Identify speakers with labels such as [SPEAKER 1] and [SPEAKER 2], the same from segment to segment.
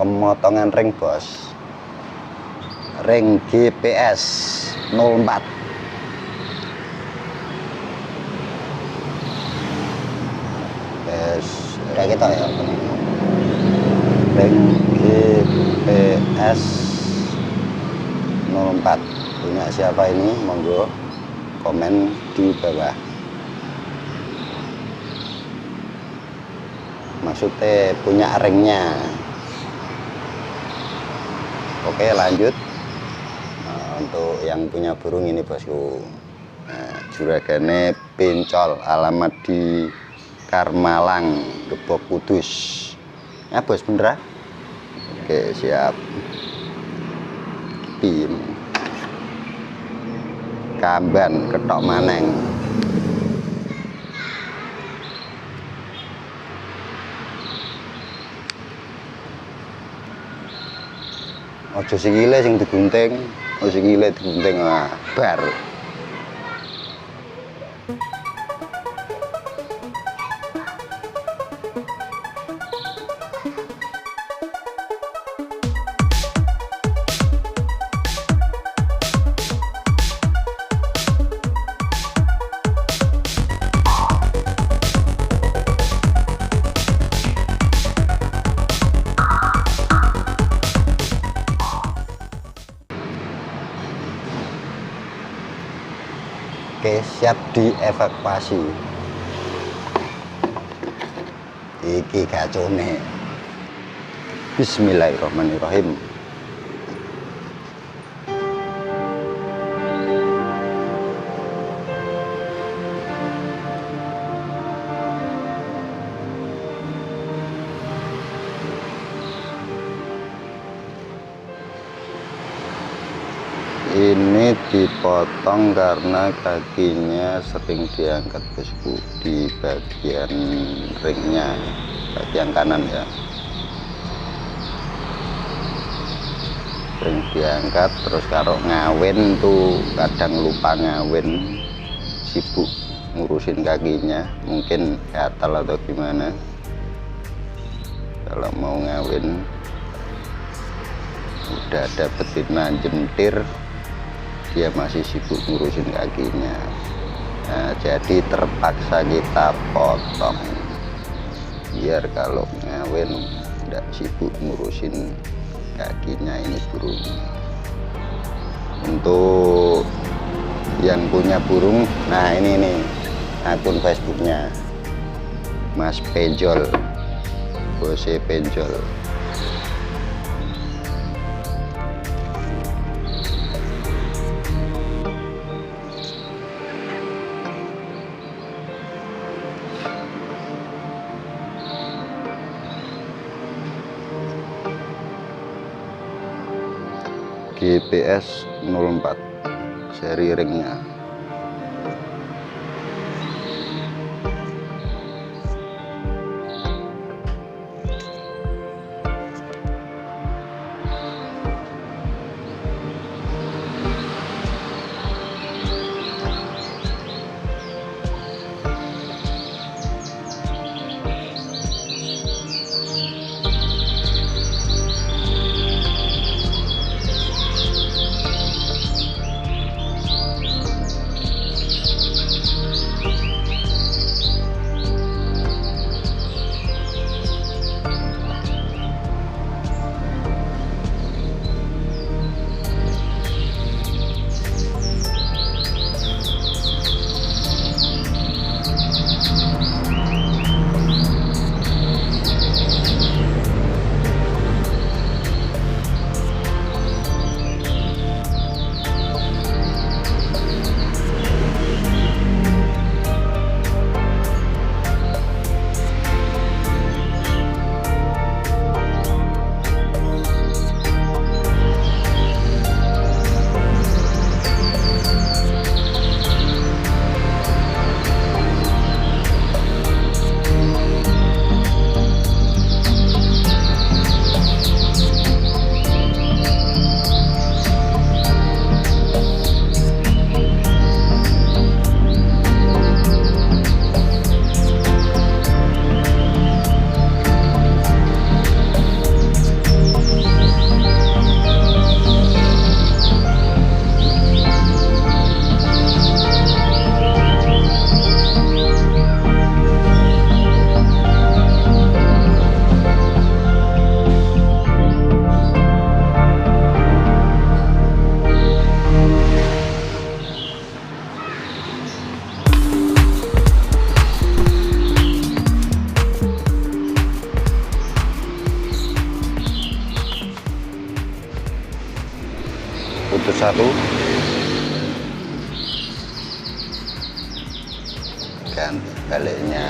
[SPEAKER 1] pemotongan ring bos, ring GPS 04. Kayak gitu ya, ring GPS 04 punya siapa ini, monggo komen di bawah. Maksudnya punya ringnya. Oke, lanjut. Untuk yang punya burung ini bosku, juragane pencol, alamat di Karmalang, Gebok, Kudus ya bos, bener. Oke, siap. Pin kamban ketok maneng. Ojo sikile sing digunting, ojo sikile digunting, bar. Oke, siap dievakuasi. Iki gacone. Bismillahirrahmanirrahim. Ini dipotong karena kakinya sering diangkat bosku di bagian ringnya, bagian kanan ya, sering diangkat. Terus kalau ngawin tuh kadang lupa ngawin, sibuk ngurusin kakinya, mungkin gatal atau gimana. Kalau mau ngawin udah ada betina jentir, dia masih sibuk ngurusin kakinya. Nah, jadi terpaksa kita potong biar kalau ngawin tidak sibuk ngurusin kakinya ini burung. Untuk yang punya burung, nah ini nih akun Facebooknya Mas Penjol, Bose Penjol. GPS 04 seri ringnya. putus satu, ganti baliknya.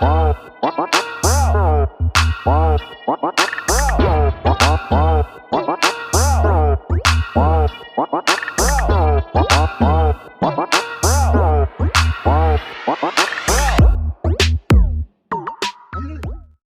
[SPEAKER 2] Wow.